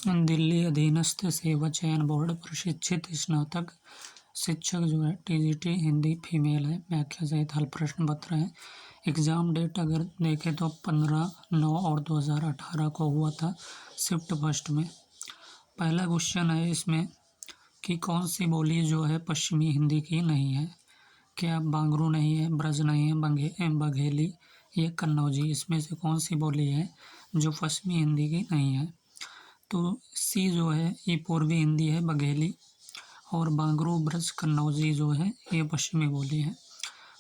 दिल्ली अधीनस्थ सेवा चयन बोर्ड प्रशिक्षित स्नातक शिक्षक जो है टीजीटी हिंदी फीमेल है। व्याख्या सहित हल प्रश्न पत्र है। एग्ज़ाम डेट अगर देखें तो 15/9 और 2018 को हुआ था शिफ्ट फर्स्ट में। पहला क्वेश्चन है इसमें कि कौन सी बोली जो है पश्चिमी हिंदी की नहीं है। क्या बांगरू नहीं है, ब्रज नहीं है, बघेली, ये कन्नौजी, इसमें से कौन सी बोली है जो पश्चिमी हिंदी की नहीं है। तो सी जो है ये पूर्वी हिंदी है, बघेली, और बांगरू, ब्रज, कन्नौजी जो है ये पश्चिमी बोली है।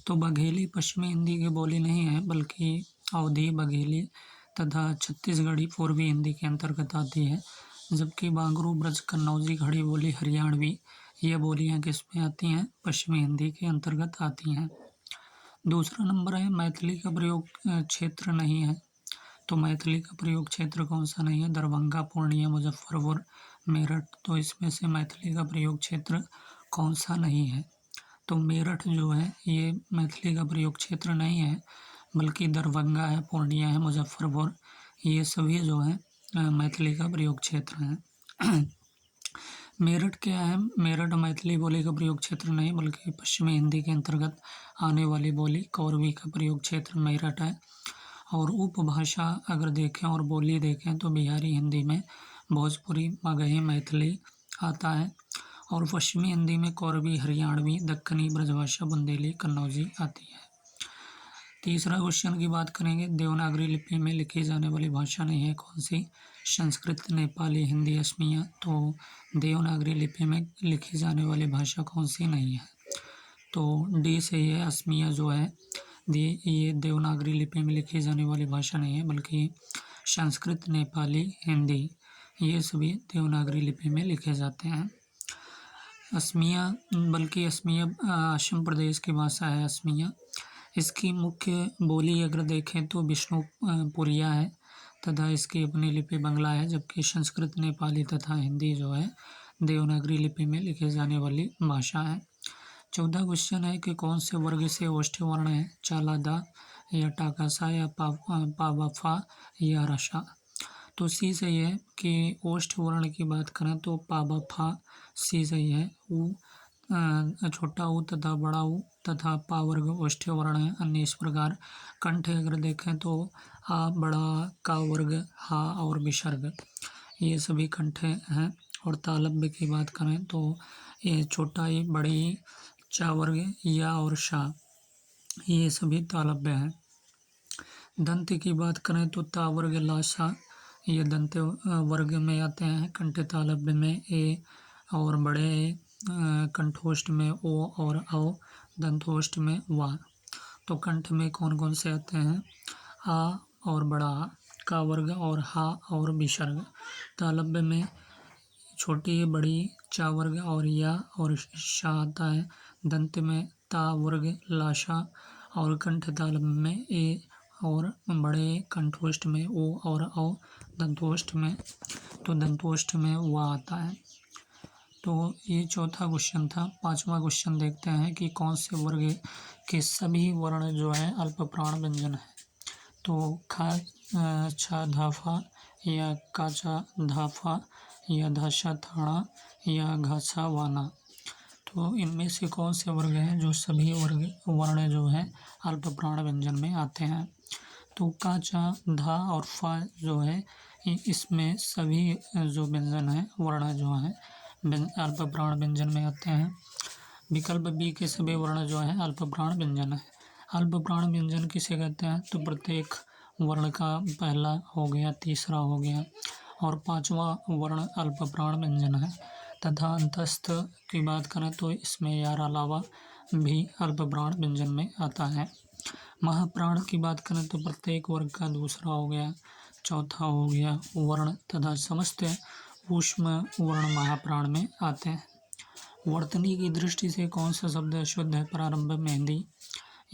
तो बघेली पश्चिमी हिंदी की बोली नहीं है, बल्कि अवधी, बघेली तथा छत्तीसगढ़ी पूर्वी हिंदी के अंतर्गत आती है। जबकि बांगरू, ब्रज, कन्नौजी, खड़ी बोली, हरियाणवी, ये बोलियां किस में आती हैं, पश्चिमी हिंदी के अंतर्गत आती हैं। दूसरा नंबर है मैथिली का प्रयोग क्षेत्र नहीं है। तो मैथिली का प्रयोग क्षेत्र कौन सा नहीं है, दरभंगा, पूर्णिया, मुजफ्फरपुर, मेरठ। तो इसमें से मैथिली का प्रयोग क्षेत्र कौन सा नहीं है। तो मेरठ जो है ये मैथिली का प्रयोग क्षेत्र नहीं है, बल्कि दरभंगा है, पूर्णिया है, मुजफ्फरपुर, ये सभी जो है मैथिली का प्रयोग क्षेत्र हैं। मेरठ क्या है, मेरठ मैथिली बोली का प्रयोग क्षेत्र नहीं, बल्कि पश्चिमी हिंदी के अंतर्गत आने वाली बोली कौरवी का प्रयोग क्षेत्र मेरठ है। और उपभाषा अगर देखें और बोली देखें तो बिहारी हिंदी में भोजपुरी, मगही, मैथिली आता है। और पश्चिमी हिंदी में कौरवी, हरियाणवी, दक्कनी, ब्रजभाषा, बुंदेली, कन्नौजी आती है। तीसरा क्वेश्चन की बात करेंगे, देवनागरी लिपि में लिखी जाने वाली भाषा नहीं है कौन सी, संस्कृत, नेपाली, हिंदी, असमिया। तो देवनागरी लिपि में लिखी जाने वाली भाषा कौन सी नहीं है। तो डी सही है, असमिया जो है ये देवनागरी लिपि में लिखी जाने वाली भाषा नहीं है, बल्कि संस्कृत, नेपाली, हिंदी, ये सभी देवनागरी लिपि में लिखे जाते हैं। असमिया, बल्कि असमिया असम प्रदेश की भाषा है असमिया। इसकी मुख्य बोली अगर देखें तो विष्णुपुरिया है तथा इसकी अपनी लिपि बंगला है। जबकि संस्कृत, नेपाली तथा हिंदी जो है देवनागरी लिपि में लिखे जाने वाली भाषा है। चौथा क्वेश्चन है कि कौन से वर्ग से ओष्ठ वर्ण है, चालादा या टाकासा या पावफा या रसा। तो सी सही है कि ओष्ठ वर्ण की बात करें तो पावफा सी सही है। ऊ छोटा ऊ तथा बड़ा ऊ तथा पा वर्ग ओष्ठ वर्ण है। अन्य इस प्रकार कंठ अगर देखें तो आ, बड़ा, का वर्ग, हा और विसर्ग, ये सभी कंठ हैं। और तालव्य की बात करें तो ये छोटा ई, बड़ी ई, चा वर्ग, या और शा, ये सभी तालव्य हैं। दंत की बात करें तो ता वर्ग, ला, सा, ये दंत वर्ग में आते हैं। कंठ तालव्य में ए और बड़े ए, कंठोष्ठ में ओ और औ, दंतोष्ठ में वा। तो कंठ में कौन कौन से आते हैं, आ और बड़ा आ, का वर्ग और हा और विसर्ग। तालव्य में छोटी, बड़ी, चा वर्ग और या और शा आता है। दंत में ता वर्ग, लाशा, और कंठ तालव्य में ए और बड़े, कंठोष्ठ में ओ और औ, दंतोष्ठ में, तो दंतोष्ठ में वा आता है। तो ये चौथा क्वेश्चन था। पांचवा क्वेश्चन देखते हैं कि कौन से वर्ग के सभी वर्ण जो है अल्प प्राण व्यंजन है। तो खा, छा, धाफा, या काचा, धाफा, या धाशा, थाना, या घासा, वाना। तो इनमें से कौन से वर्ग हैं जो सभी वर्ण जो है अल्प प्राण व्यंजन में आते हैं। तो का, चा, धा और फा जो है इसमें सभी जो व्यंजन है, वर्ण जो है अल्प प्राण व्यंजन में आते हैं। विकल्प बी के सभी वर्ण जो है अल्प प्राण व्यंजन है। अल्प प्राण व्यंजन किसे कहते हैं, तो प्रत्येक वर्ण का पहला हो गया, तीसरा हो गया और पांचवा वर्ण अल्प प्राण व्यंजन है। तथा अंतस्थ की बात करें तो इसमें यार अलावा भी अल्प प्राण व्यंजन में आता है। महाप्राण की बात करें तो प्रत्येक वर्ग का दूसरा हो गया, चौथा हो गया वर्ण तथा समस्त ऊष्म वर्ण महाप्राण में आते हैं। वर्तनी की दृष्टि से कौन सा शब्द शुद्ध है, प्रारंभ में हिंदी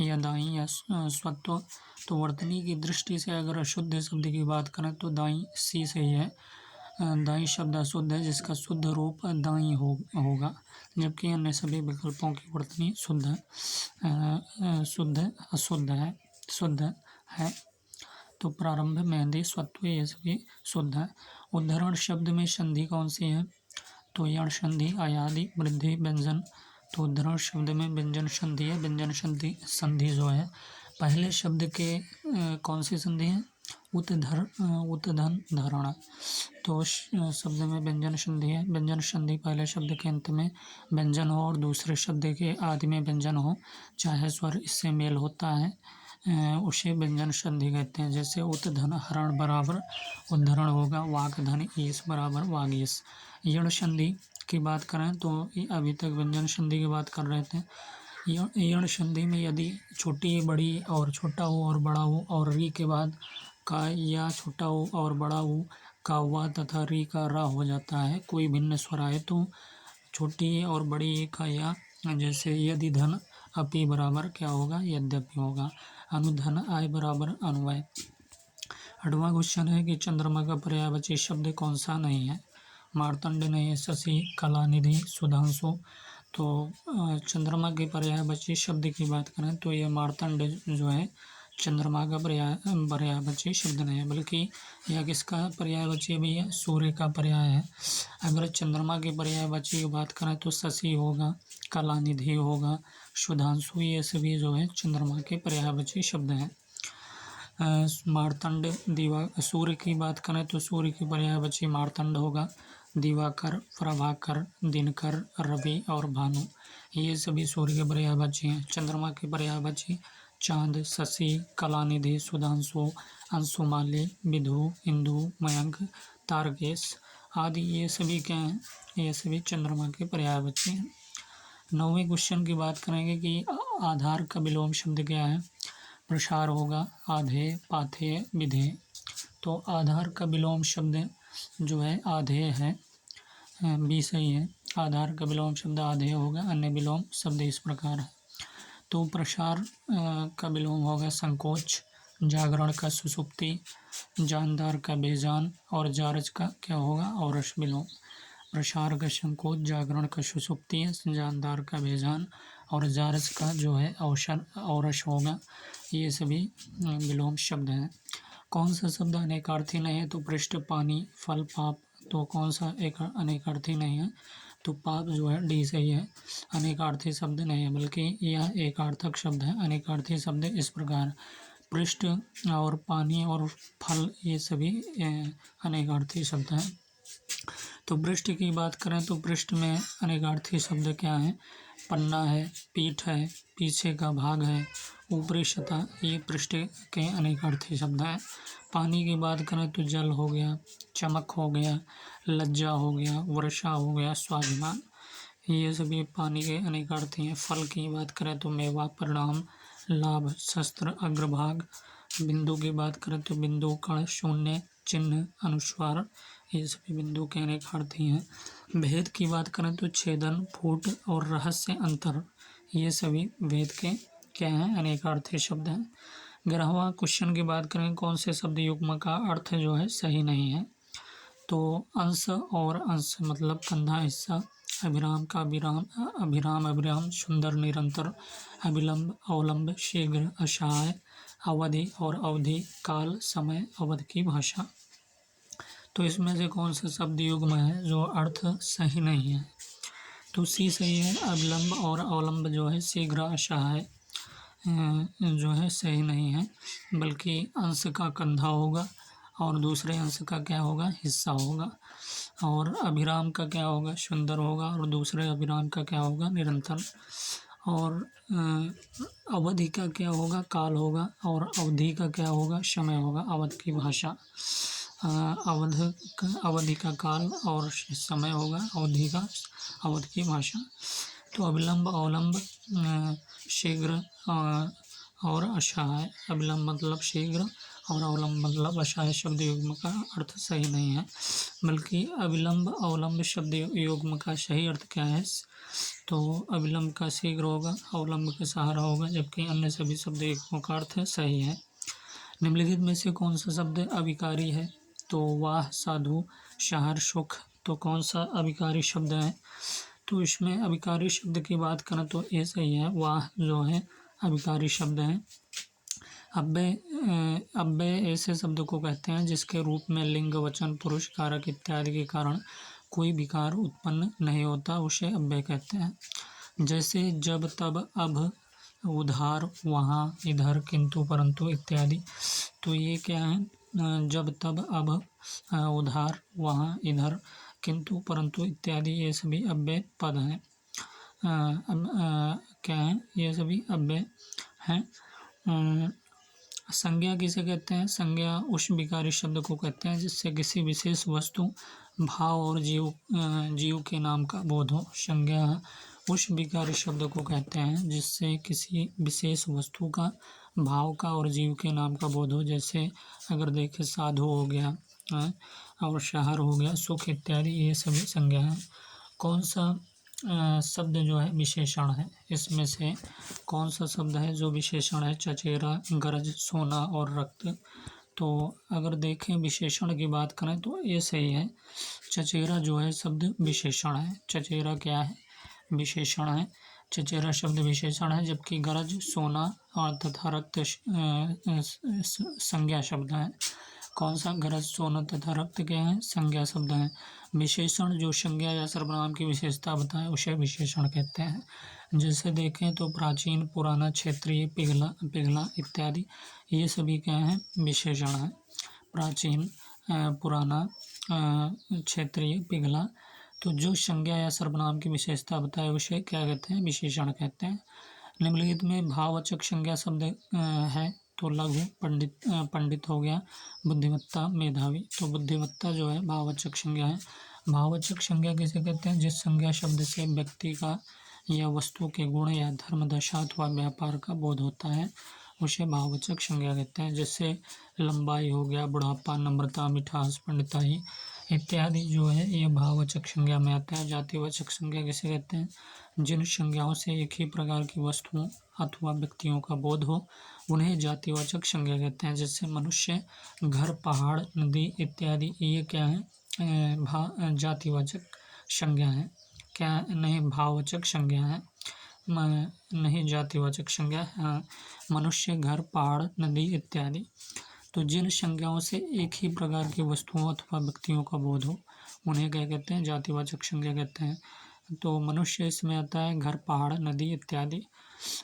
या दाई या स्वत्व। तो वर्तनी की दृष्टि से अगर अशुद्ध शब्द की बात करें तो दाई सी सही है। दाई शब्द अशुद्ध है जिसका शुद्ध रूप दाई होगा। जबकि अन्य सभी विकल्पों की वर्तनी शुद्ध अशुद्ध है, शुद्ध है। तो प्रारंभ, मेहंदी, स्वत्व, ये सभी शुद्ध है। उद्धरण शब्द में संधि कौन सी है? तो यण संधि, अयादि, वृद्धि, व्यंजन। तो उद्धरण शब्द में व्यंजन संधि है। व्यंजन संधि संधि जो है पहले शब्द के कौन सी संधि है? उत्धन धरण। तो शब्द में व्यंजन संधि है। व्यंजन संधि पहले शब्द के अंत में व्यंजन हो और दूसरे शब्द के आदि में व्यंजन हो, चाहे स्वर इससे मेल होता है, उसे व्यंजन संधि कहते हैं। जैसे उत्धन हरण बराबर उद्धरण होगा, वाग्धन ईस बराबर वागीस। यण संधि की बात करें तो अभी तक व्यंजन संधि की बात कर रहे थे। यण संधि में यदि छोटी बड़ी और छोटा हो और बड़ा हो और री के बाद का या छोटा हो और बड़ा हो का वा तथा री का रा हो जाता है, कोई भिन्न स्वर आए तो छोटी और बड़ी का या, जैसे यदि धन अपि बराबर क्या होगा? यद्यपि होगा। अनुधन आय बराबर अनुवय। 8वां क्वेश्चन है कि चंद्रमा का पर्यायवाची शब्द कौन सा नहीं है? मार्तंड नहीं है, शशि, कलानिधि, सुधांशु। तो चंद्रमा के पर्यायवाची शब्द की बात करें तो ये मार्तंड जो है चंद्रमा का पर्यायवाची शब्द नहीं है, बल्कि यह किसका पर्यायवाची भी है? सूर्य का पर्याय है। अगर चंद्रमा के पर्यायवाची की बात करें तो शशि होगा, कलानिधि होगा, सुधांशु, ये सभी जो है चंद्रमा के पर्यायवाची शब्द हैं। मार्तंड, सूर्य की बात करें तो सूर्य की पर्यायवाची मार्तंड होगा। दिवाकर, प्रभाकर, दिनकर, रवि और भानु, ये सभी सूर्य के पर्यायवाची हैं। चंद्रमा के पर्यायवाची चांद, शशि, कलानिधि, सुधांशु, अंशुमाली, विधु, इंदु, मयंक, तारकेश आदि, ये सभी क्या हैं? ये सभी चंद्रमा के पर्यायवाची हैं। 9वें क्वेश्चन की बात करेंगे कि आधार का विलोम शब्द क्या है? प्रसार होगा, आधेय, पाथेय, विधेय। तो आधार का विलोम शब्द जो है आधेय है, बी सही है। आधार का विलोम शब्द आधेय होगा। अन्य विलोम शब्द इस प्रकार है। तो प्रसार का विलोम होगा संकोच, जागरण का सुषुप्ति, जानदार का बेजान और जारज का क्या होगा? औरस विलोम। प्रसार का संकोच, जागरण का सुषुप्ति, जानदार का बेजान और जारज का जो है अवसर औरस होगा। ये सभी विलोम शब्द हैं। कौन सा शब्द अनेकार्थी नहीं है? तो पृष्ठ, पानी, फल, पाप। तो कौन सा एक अनेकार्थी नहीं है? तो पाप जो है डी सही है। अनेकार्थी शब्द नहीं है, बल्कि यह एकार्थक शब्द है। अनेकार्थी शब्द इस प्रकार पृष्ठ और पानी और फल, ये सभी अनेकार्थी शब्द हैं। तो पृष्ठ की बात करें तो पृष्ठ में अनेकार्थी शब्द क्या है? पन्ना है, पीठ है, पीछे का भाग है, ऊपरी सतह, ये पृष्ठ के अनेकार्थी शब्द हैं। पानी की बात करें तो जल हो गया, चमक हो गया, लज्जा हो गया, वर्षा हो गया, स्वाभिमान, ये सभी पानी के अनेकार्थी हैं। फल की बात करें तो मेवा, परिणाम, लाभ, शस्त्र, अग्रभाग। बिंदु की बात करें तो बिंदु, कण, शून्य, चिन्ह, अनुस्वार, ये सभी बिंदु के अनेकार्थी हैं। भेद की बात करें तो छेदन, फूट और रहस्य, अंतर, ये सभी भेद के क्या हैं? अनेकार्थी शब्द हैं। 11वां क्वेश्चन की बात करें कौन से शब्द युग्म का अर्थ जो है सही नहीं है? तो अंश और अंश मतलब कंधा, हिस्सा, अभिराम का विराम, अभिराम, अभिराम, सुंदर, निरंतर, अविलंब, अवलंब, शीघ्र, असहाय, अवधि और अवधि, काल, समय, अवध की भाषा। तो इसमें से कौन सा शब्द युग्म है जो अर्थ सही नहीं है? तो सी सही है। अविलंब और अवलंब जो है शीघ्र, असहाय जो है सही नहीं है, बल्कि अंश का कंधा होगा और दूसरे अंश का क्या होगा? हिस्सा होगा। और अभिराम का क्या होगा? सुंदर होगा और दूसरे अभिराम का क्या होगा? निरंतर। और अवधि का क्या होगा? काल होगा। और अवधि का क्या होगा? समय होगा। अवध की भाषा, अवधि का काल और समय होगा, अवधि का अवध की भाषा। तो अविलंब, अवलंब, शीघ्र और असहाय। अविलंब मतलब शीघ्र और अवलंब मतलब असहाय शब्द युग्म का अर्थ सही नहीं है, बल्कि अविलंब अवलंब शब्द युग्म का सही अर्थ क्या है? तो अविलंब का शीघ्र होगा, अवलंब का सहारा होगा, जबकि अन्य सभी शब्द युग्मों का अर्थ सही है। निम्नलिखित में से कौन सा शब्द अविकारी है? तो वाह, साधु, शहर, सुख। तो कौन सा अविकारी शब्द है? तो इसमें अविकारी शब्द की बात करें तो ये सही है, वाह जो है अविकारी शब्द है। अव्यय ऐसे शब्द को कहते हैं जिसके रूप में लिंग, वचन, पुरुष, कारक इत्यादि के कारण कोई विकार उत्पन्न नहीं होता, उसे अव्यय कहते हैं। जैसे जब, तब, अब, उधार, वहाँ, इधर, किंतु, परंतु इत्यादि। तो ये क्या है? जब, तब, अब, उधार, वहाँ, इधर, किंतु, परंतु इत्यादि ये सभी अव्यय पद हैं। क्या है? ये सभी अव्यय हैं। संज्ञा किसे कहते हैं? संज्ञा उस विकारी शब्द को कहते हैं जिससे किसी विशेष वस्तु, भाव और जीव के नाम का बोध हो। संज्ञा उस विकारी शब्द को कहते हैं जिससे किसी विशेष वस्तु का, भाव का और जीव के नाम का बोध हो। जैसे अगर देखें, साधु हो गया और शहर हो गया, सुख इत्यादि, ये सभी संज्ञा हैं। कौन सा शब्द जो है विशेषण है? इसमें से कौन सा शब्द है जो विशेषण है? चचेरा, गरज, सोना और रक्त। तो अगर देखें विशेषण की बात करें तो ये सही है। चचेरा जो है शब्द विशेषण है। चचेरा क्या है? विशेषण है। चचेरा शब्द विशेषण है, जबकि गरज, सोना और तथा रक्त संज्ञा शब्द है। कौन सा? गरज, सोना तथा रक्त क्या है? संज्ञा शब्द है। विशेषण जो संज्ञा या सर्वनाम की विशेषता बताए उसे विशेषण कहते हैं। जैसे देखें तो प्राचीन, पुराना, क्षेत्रीय, पिघला इत्यादि, ये सभी क्या हैं? विशेषण है। प्राचीन, पुराना, क्षेत्रीय, पिघला। तो जो संज्ञा या सर्वनाम की विशेषता बताए उसे क्या कहते हैं? विशेषण कहते हैं। निम्नलिखित में भाववाचक संज्ञा शब्द है तो लघु, पंडित हो गया, बुद्धिमत्ता, मेधावी। तो बुद्धिमत्ता जो है भाववाचक संज्ञा है। भाववाचक संज्ञा किसे कहते हैं? जिस संज्ञा शब्द से व्यक्ति का या वस्तु के गुण या धर्म, दशा अथवा व्यापार का बोध होता है उसे भाववाचक संज्ञा कहते हैं। जैसे लंबाई हो गया, बुढ़ापा, नम्रता, मिठास, पंडिताई इत्यादि जो है ये भाववाचक संज्ञा में आता है। जातिवाचक संज्ञा किसे कहते हैं? जिन संज्ञाओं से एक ही प्रकार की वस्तुओं अथवा व्यक्तियों का बोध हो उन्हें जातिवाचक संज्ञा कहते हैं। जैसे मनुष्य, घर, पहाड़, नदी इत्यादि, ये क्या है? जातिवाचक संज्ञा है। क्या नहीं? भाववाचक संज्ञा है, नहीं जातिवाचक संज्ञा। मनुष्य, घर, पहाड़, नदी इत्यादि। तो जिन संज्ञाओं से एक ही प्रकार की वस्तुओं अथवा व्यक्तियों का बोध हो उन्हें क्या कहते हैं? जातिवाचक संज्ञा कहते हैं। तो मनुष्य इसमें आता है, घर, पहाड़, नदी इत्यादि।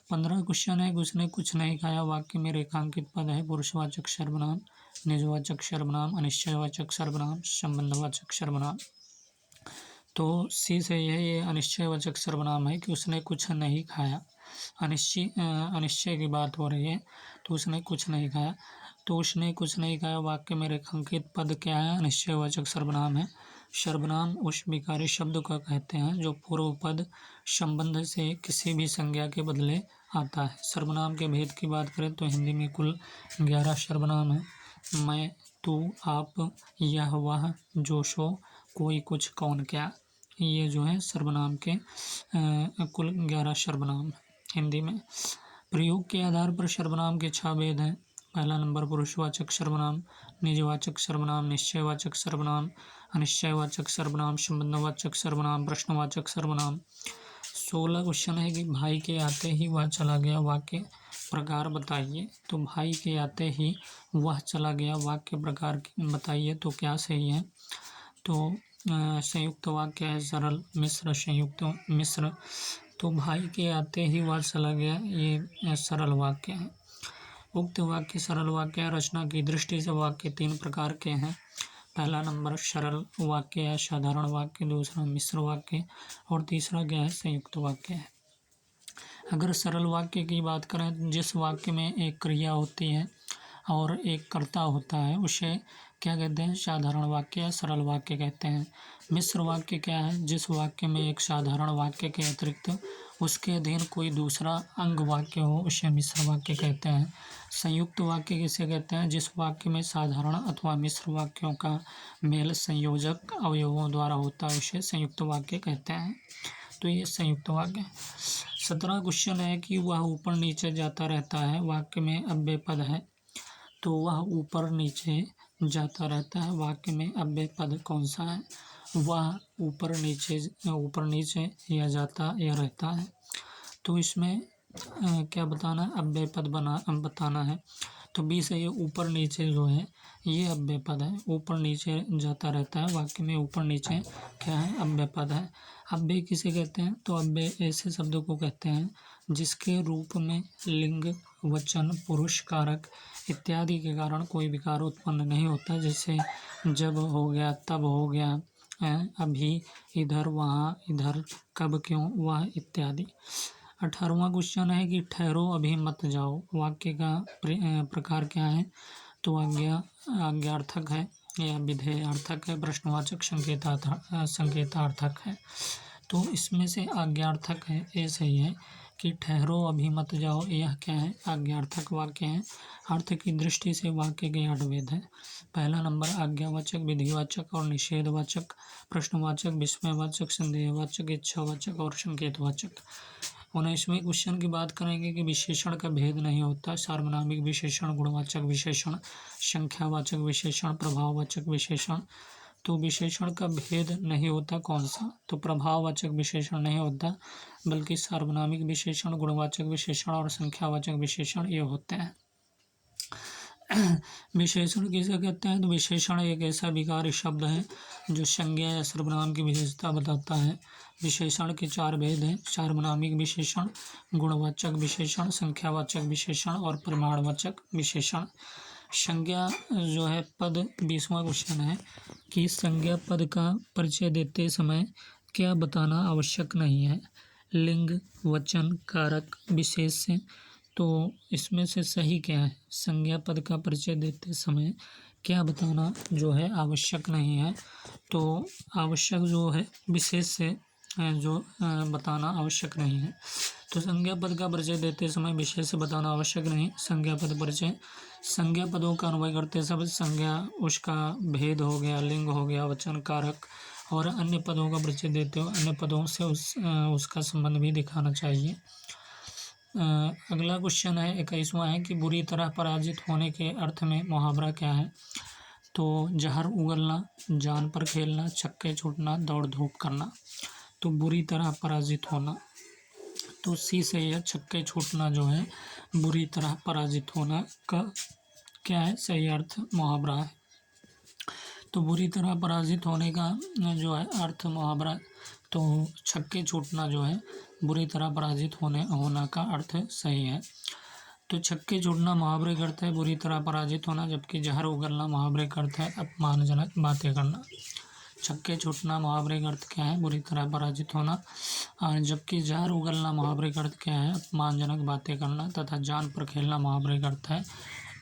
15 क्वेश्चन है। उसने कुछ नहीं खाया वाक्य में रेखांकित पद है पुरुषवाचक सर्वनाम, निजवाचक सर्वनाम, अनिश्चयवाचक सर्वनाम, संबंधवाचक सर्वनाम। तो सी सही है। ये अनिश्चयवाचक सर्वनाम है कि उसने कुछ नहीं खाया। अनिश्चय की बात हो रही है, तो उसने कुछ नहीं खाया। तो उसने कुछ नहीं खाया वाक्य में रेखांकित पद क्या है? अनिश्चयवाचक सर्वनाम है। सर्वनाम उस विकारी शब्द का कहते हैं जो पूर्व पद संबंध से किसी भी संज्ञा के बदले आता है। सर्वनाम के भेद की बात करें तो हिंदी में कुल 11 सर्वनाम है। मैं, तू, आप, यह, वह, जो, सो, कोई, कुछ, कौन, क्या, ये जो है सर्वनाम के कुल 11 सर्वनाम हिंदी में। प्रयोग के आधार पर सर्वनाम के 6 भेद हैं। पहला नंबर पुरुषवाचक सर्वनाम, निजवाचक सर्वनाम, निश्चयवाचक सर्वनाम, अनिश्चयवाचक सर्वनाम, संबंधवाचक सर्वनाम, प्रश्नवाचक सर्वनाम। 16 क्वेश्चन है कि भाई के आते ही वह चला गया, वाक्य प्रकार बताइए। तो भाई के आते ही वह चला गया, वाक्य प्रकार बताइए तो क्या सही है? तो संयुक्त वाक्य है, सरल, मिश्र, संयुक्त, मिश्र। तो भाई के आते ही वह चला गया, ये सरल वाक्य है। उक्त वाक्य सरल वाक्य है। रचना की दृष्टि से वाक्य 3 प्रकार के हैं। पहला नंबर सरल वाक्य है, साधारण वाक्य, दूसरा मिश्र वाक्य और तीसरा क्या है? संयुक्त वाक्य है। अगर सरल वाक्य की बात करें, जिस वाक्य में एक क्रिया होती है और एक कर्ता होता है उसे क्या कहते हैं? साधारण वाक्य या सरल वाक्य कहते हैं। मिश्र वाक्य क्या है? जिस वाक्य में एक साधारण वाक्य के अतिरिक्त उसके अधीन कोई दूसरा अंग वाक्य हो उसे मिश्र वाक्य कहते हैं। संयुक्त वाक्य किसे कहते हैं? जिस वाक्य में साधारण अथवा मिश्र वाक्यों का मेल संयोजक अवयवों द्वारा होता है उसे संयुक्त वाक्य कहते हैं। तो ये संयुक्त वाक्य। 17 क्वेश्चन है कि वह ऊपर नीचे जाता रहता है, वाक्य में अव्यय पद है। तो वह ऊपर नीचे जाता रहता है, वाक्य में अव्यय पद कौन सा है? वह ऊपर नीचे या जाता या रहता है। तो इसमें क्या बताना है? अव्यय पद बताना है। तो बी से ये ऊपर नीचे जो है ये अव्यय पद है, ऊपर नीचे जाता रहता है वाक्य में, ऊपर नीचे क्या है, अव्यय पद है। अव्यय किसे कहते हैं, तो अव्यय ऐसे शब्दों को कहते हैं जिसके रूप में लिंग, वचन, पुरुष, कारक इत्यादि के कारण कोई विकार उत्पन्न नहीं होता, जैसे जब हो गया, तब हो गया, अभी, इधर, वहाँ, इधर, कब, क्यों, वह इत्यादि। 18वां क्वेश्चन है कि ठहरो अभी मत जाओ, वाक्य का प्रकार क्या है, तो आज्ञार्थक है या विधेयार्थक है, प्रश्नवाचक, संकेतार्थक है। तो इसमें से आज्ञार्थक है, ये सही है कि ठहरो अभी मत जाओ, यह क्या है, आज्ञार्थक वाक्य है। अर्थ की दृष्टि से वाक्य के 8 भेद हैं। पहला नंबर आज्ञावाचक, विधिवाचक और निषेधवाचक, प्रश्नवाचक, विस्मयवाचक, संदेहवाचक, इच्छावाचक और संकेतवाचक। 19वें क्वेश्चन की बात करेंगे कि विशेषण का भेद नहीं होता, सार्वनामिक विशेषण, गुणवाचक विशेषण, संख्यावाचक विशेषण, प्रभाववाचक विशेषण। तो विशेषण का भेद नहीं होता कौन सा, तो प्रभाववाचक विशेषण नहीं होता, बल्कि सार्वनामिक विशेषण, गुणवाचक विशेषण और संख्यावाचक विशेषण ये होते हैं। विशेषण किसे कहते हैं, तो विशेषण एक ऐसा विकारी शब्द है जो संज्ञा या सर्वनाम की विशेषता बताता है। विशेषण के 4 भेद हैं, सार्वनामिक विशेषण, गुणवाचक विशेषण, संख्यावाचक विशेषण और प्रमाणवाचक विशेषण। संज्ञा जो है पद, 20वां क्वेश्चन है कि संज्ञा पद का परिचय देते समय क्या बताना आवश्यक नहीं है, लिंग, वचन, कारक, विशेष्य। तो इसमें से सही क्या है, संज्ञा पद का परिचय देते समय क्या बताना जो है आवश्यक नहीं है, तो आवश्यक जो है विशेष से जो बताना आवश्यक नहीं है। तो संज्ञा पद का परिचय देते समय विशेष से बताना आवश्यक नहीं। संज्ञा पद परिचय, संज्ञा पदों का अन्वय करते सब संज्ञा उसका भेद हो गया, लिंग हो गया, वचन, कारक और अन्य पदों का परिचय देते हो अन्य पदों से उसका संबंध भी दिखाना चाहिए। अगला क्वेश्चन है 21वां है कि बुरी तरह पराजित होने के अर्थ में मुहावरा क्या है, तो जहर उगलना, जान पर खेलना, छक्के छूटना, दौड़ धूप करना। तो बुरी तरह पराजित होना, तो सी से यह छक्के छूटना जो है बुरी तरह पराजित होना का क्या है, सही अर्थ मुहावरा है। तो बुरी तरह पराजित होने का जो है अर्थ मुहावरा, तो छक्के छूटना जो है बुरी तरह पराजित होना का अर्थ सही है। तो छक्के छूटना मुहावरे का अर्थ है बुरी तरह पराजित होना, जबकि जहर उगलना मुहावरे का अर्थ है अपमानजनक बातें करना। छक्के छूटना मुहावरे का अर्थ क्या है, बुरी तरह पराजित होना, जबकि जहर उगलना मुहावरे का अर्थ क्या है, अपमानजनक बातें करना, तथा जान पर खेलना मुहावरे का अर्थ है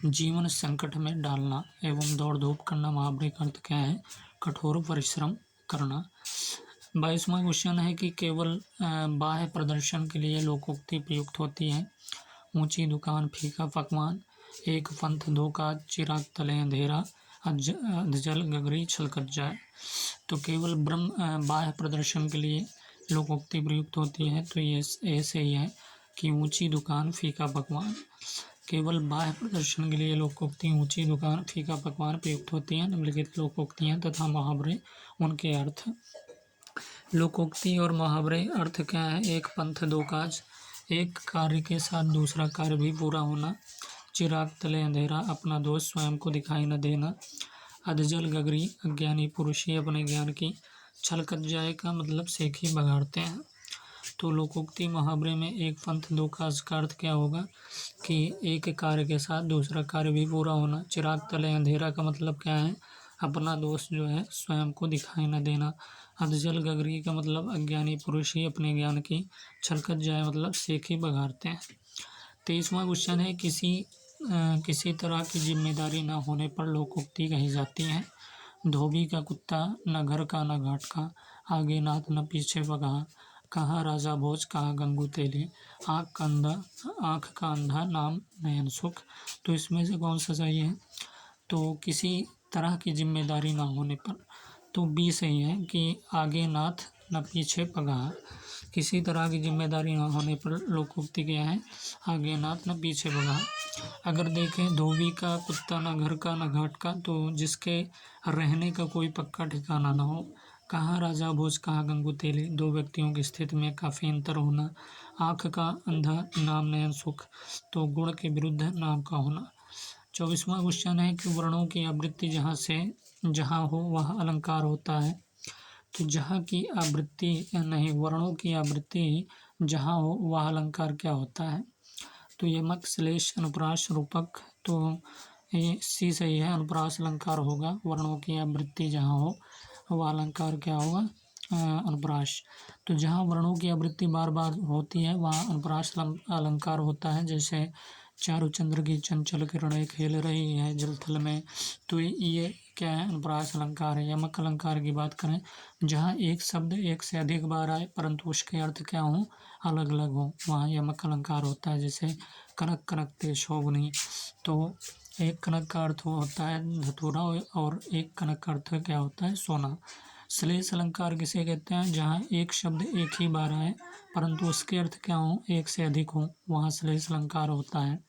जीवन संकट में डालना, एवं दौड़ धूप करना मुहावरे का अर्थ क्या है, कठोर परिश्रम करना। 22वां क्वेश्चन है कि केवल बाह्य प्रदर्शन के लिए लोकोक्ति प्रयुक्त होती है, ऊंची दुकान, फीका पकवान, एक पंथ दो काज, चिराग तले अंधेरा, अधजल गगरी छलकत जाए। तो केवल बाह्य प्रदर्शन के लिए लोकोक्ति प्रयुक्त होती है, तो ये ऐसे ही है कि ऊंची दुकान, फीका पकवान। केवल बाह्य प्रदर्शन के लिए लोकोक्ति ऊंची दुकान, फीका पकवान प्रयुक्त होती हैं। निम्नलिखित लोकोक्तियां तथा मुहावरे उनके अर्थ। लोकोक्ति और मुहावरे अर्थ क्या है, एक पंथ दो काज, एक कार्य के साथ दूसरा कार्य भी पूरा होना, चिराग तले अंधेरा, अपना दोष स्वयं को दिखाई न देना, अधजल गगरी, अज्ञानी पुरुष ही अपने ज्ञान की, छलकत जाए का मतलब सेखी बगाड़ते हैं। तो लोकोक्ति मुहावरे में एक पंथ दो काज का अर्थ क्या होगा कि एक कार्य के साथ दूसरा कार्य भी पूरा होना। चिराग तले अंधेरा का मतलब क्या है, अपना दोष जो है स्वयं को दिखाई न देना। अधजल गगरी का मतलब अज्ञानी पुरुष ही अपने ज्ञान की, छलकत जाए मतलब सेखी बघाड़ते हैं। 23वां क्वेश्चन है किसी तरह की जिम्मेदारी न होने पर लोकोक्ति कही जाती है। धोबी का कुत्ता, न घर का न घाट का, आगे नाथ न पीछे पगहा, कहाँ राजा भोज कहाँ गंगू तेली, आँख का अंधा नाम नयन सुख। तो इसमें से कौन सा सही है, तो किसी तरह की जिम्मेदारी ना होने पर, तो बी सही है कि आगे नाथ न पीछे पगहा। किसी तरह की जिम्मेदारी ना होने पर लोकोक्ति क्या है, आगे नाथ न पीछे पगहा। अगर देखें धोबी का कुत्ता, न घर का न घाट का, तो जिसके रहने का कोई पक्का ठिकाना ना हो। कहाँ राजा भोज कहाँ गंगू तेली, दो व्यक्तियों की स्थिति में काफ़ी अंतर होना। आँख का अंधा नाम नयन सुख, तो गुण के विरुद्ध नाम का होना। 24वां क्वेश्चन है कि वर्णों की आवृत्ति जहाँ हो वह अलंकार होता है। तो जहाँ की आवृत्ति नहीं, वर्णों की आवृत्ति जहाँ हो वह अलंकार क्या होता है? तो यमक, श्लेष, अनुप्रास, रूपक। तो ये सी सही है, अनुप्रास अलंकार होगा। वर्णों की आवृत्ति जहाँ हो वह अलंकार क्या होगा? अनुप्रास। तो जहाँ वर्णों की आवृत्ति बार बार होती है वहाँ अनुप्रास अलंकार होता है। जैसे चारु चंद्र की चंचल किरणें खेल रही है जल थल में, तो ये क्या है? अनुप्रास अलंकार है। यमक अलंकार की बात करें, जहाँ एक शब्द एक से अधिक बार आए परंतु उसके अर्थ क्या हो? अलग अलग हो, वहाँ यमक अलंकार होता है। जैसे कनक कनकते शोभनी, तो एक कनक का अर्थ होता है धतूरा और एक कनक का अर्थ क्या होता है? सोना। श्लेष अलंकार किसे कहते हैं? जहाँ एक शब्द एक ही बार आए परंतु उसके अर्थ क्या हो? एक से अधिक हो, वहाँ श्लेष अलंकार होता है।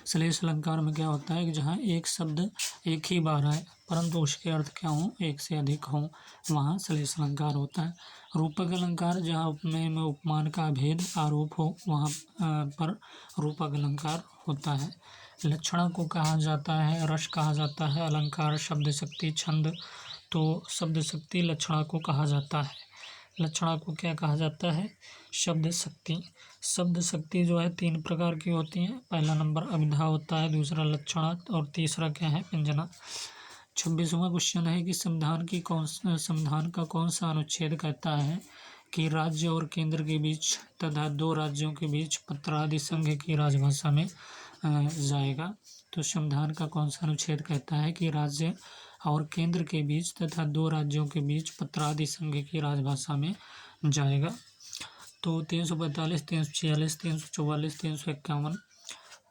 श्लेष अलंकार में क्या होता है कि जहाँ एक शब्द एक ही बार आए परंतु उसके अर्थ क्या हो? एक से अधिक हो, वहाँ श्लेष अलंकार होता है। रूपक अलंकार, जहाँ उपमेय में उपमान का भेद आरोप हो वहाँ पर रूपक अलंकार होता है। लक्षणा को कहा जाता है, रस कहा जाता है, अलंकार, शब्द शक्ति, छंद। तो शब्द शक्ति लक्षणा को कहा जाता है। लक्षणा को क्या कहा जाता है? शब्द शक्ति। शब्द शक्ति जो है 3 प्रकार की होती है। पहला नंबर अभिधा होता है, दूसरा लक्षणा और तीसरा क्या है? व्यंजना। 26वां क्वेश्चन है कि संविधान का कौन सा अनुच्छेद कहता है कि राज्य और केंद्र के बीच तथा 2 राज्यों के बीच पत्रादि संघ की राजभाषा में जाएगा? तो संविधान का कौन सा अनुच्छेद कहता है कि राज्य और केंद्र के बीच तथा 2 राज्यों के बीच पत्रादि संघ की राजभाषा में जाएगा? तो 345, 346, 344, 351।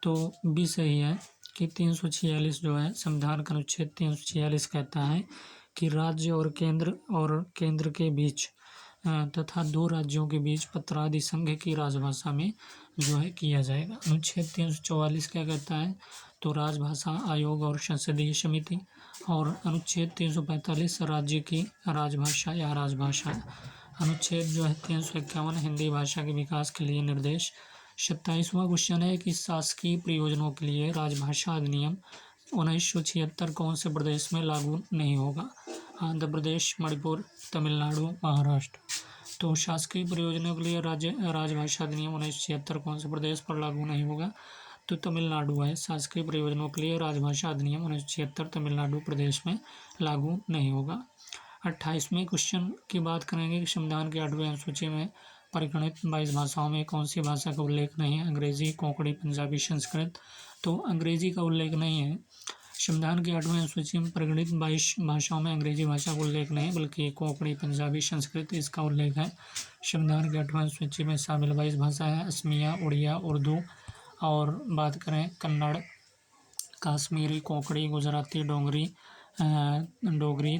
तो बी सही है कि 346 जो है संविधान का अनुच्छेद 346 कहता है कि राज्य और केंद्र के बीच तथा 2 राज्यों के बीच पत्रादि संघ की राजभाषा में जो है किया जाएगा। अनुच्छेद 344 क्या कहता है? तो राजभाषा आयोग और संसदीय समिति। और अनुच्छेद 345 राज्य की राजभाषा या राजभाषा। अनुच्छेद जो है 351 हिंदी भाषा के विकास के लिए निर्देश। 27वां क्वेश्चन है कि शासकीय प्रयोजनों के लिए राजभाषा अधिनियम 1976 कौन से प्रदेश में लागू नहीं होगा? आंध्र प्रदेश, मणिपुर, तमिलनाडु, महाराष्ट्र। तो शासकीय प्रयोजनों के लिए राजभाषा अधिनियम 1976 कौन से प्रदेश पर लागू नहीं होगा? तो तमिलनाडु है। शासकीय प्रयोजनों के लिए राजभाषा अधिनियम 1976 तमिलनाडु प्रदेश में लागू नहीं होगा। 28वें क्वेश्चन की बात करेंगे कि संविधान की 8वीं अनुसूची में परिगणित 22 भाषाओं में कौन सी भाषा का उल्लेख नहीं है? अंग्रेजी, कोंकणी, पंजाबी, संस्कृत। तो अंग्रेजी का उल्लेख नहीं है। संविधान की 8वीं अनुसूची में परिगणित 22 भाषाओं में अंग्रेजी भाषा का उल्लेख नहीं, बल्कि कोंकणी, पंजाबी, संस्कृत इसका उल्लेख है। संविधान की 8वीं अनुसूची में शामिल 22 भाषाएं असमिया, उड़िया, उर्दू। और बात करें कन्नड़, कश्मीरी, कोंकणी, गुजराती, डोगरी,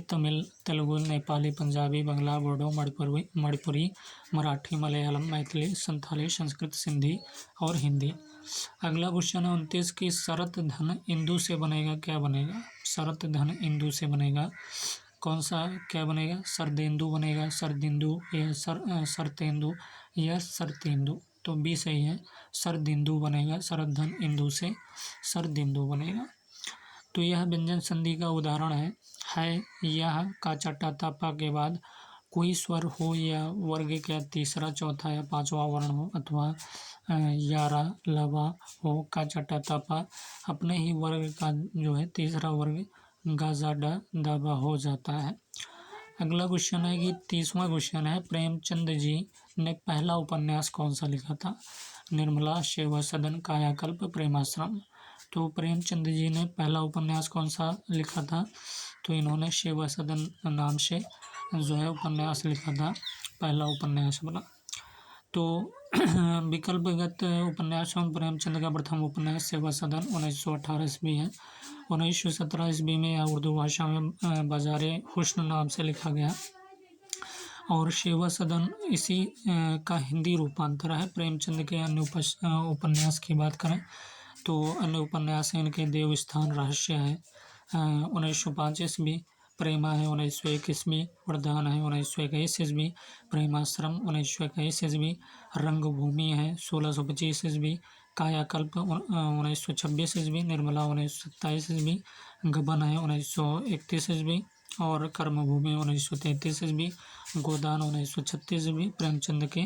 तमिल, तेलुगु, नेपाली, पंजाबी, बंगला, बोडो, मणिपुरी, मराठी, मलयालम, मैथिली, संथाली, संस्कृत, सिंधी और हिंदी। अगला क्वेश्चन है 29 की शरत धन इंदु से बनेगा क्या बनेगा? शरत धन इंदु से बनेगा कौन सा क्या बनेगा? शरदेंदु बनेगा, शरदिंदु या शरतेंदु या शरतेंदु। तो बी सही है, शरदिंदु बनेगा। शरद धन इंदु से शरदिंदु बनेगा। तो यह व्यंजन संधि का उदाहरण है यह का चट्टा तापा के बाद कोई स्वर हो या वर्ग का तीसरा, चौथा या पांचवा वर्ण हो, अथवा यारा लवा हो का चट्टा तापा अपने ही वर्ग का जो है तीसरा वर्ग गाजा दाबा हो जाता है। अगला क्वेश्चन है कि 30वां क्वेश्चन है, प्रेमचंद जी ने पहला उपन्यास कौन सा लिखा था? निर्मला, सेवा सदन, कायाकल्प, प्रेमाश्रम। तो प्रेमचंद जी ने पहला उपन्यास कौन सा लिखा था? तो इन्होंने सेवा सदन नाम से जो है उपन्यास लिखा था, पहला उपन्यास बना। तो विकल्पगत उपन्यासों में प्रेमचंद का प्रथम उपन्यास सेवा सदन 1918 ईस्वी है। 1917 ईस्वी में यह उर्दू भाषा में बाज़ारे हुस्न नाम से लिखा गया। और सेवा सदन इसी का हिंदी रूपांतर है। प्रेमचंद के अन्य उपन्यास की बात करें तो अन्य उपन्यास हैं इनके देवस्थान रहस्य है 1905 ईस्वी, प्रेमा है 1901 ईस्वी, वरदान है 1921 ईस्वी, प्रेमाश्रम 1921 ईस्वी, रंगभूमि है 1625 ईस्वी, कायाकल्प 1926 ईस्वी, निर्मला 1927 ईस्वी, गबन है 1931 ईस्वी और कर्मभूमि 1933 ईस्वी, गोदान 1936 ईस्वी। प्रेमचंद के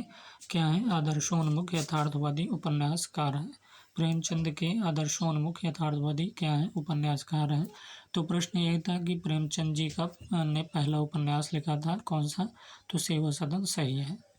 क्या हैं? आदर्शोन्मुख यथार्थवादी उपन्यासकार हैं। प्रेमचंद के आदर्शोन्मुख यथार्थवादी क्या हैं? उपन्यासकार हैं। तो प्रश्न यही था कि प्रेमचंद जी का ने पहला उपन्यास लिखा था कौन सा? तो सेवा सदन सही है।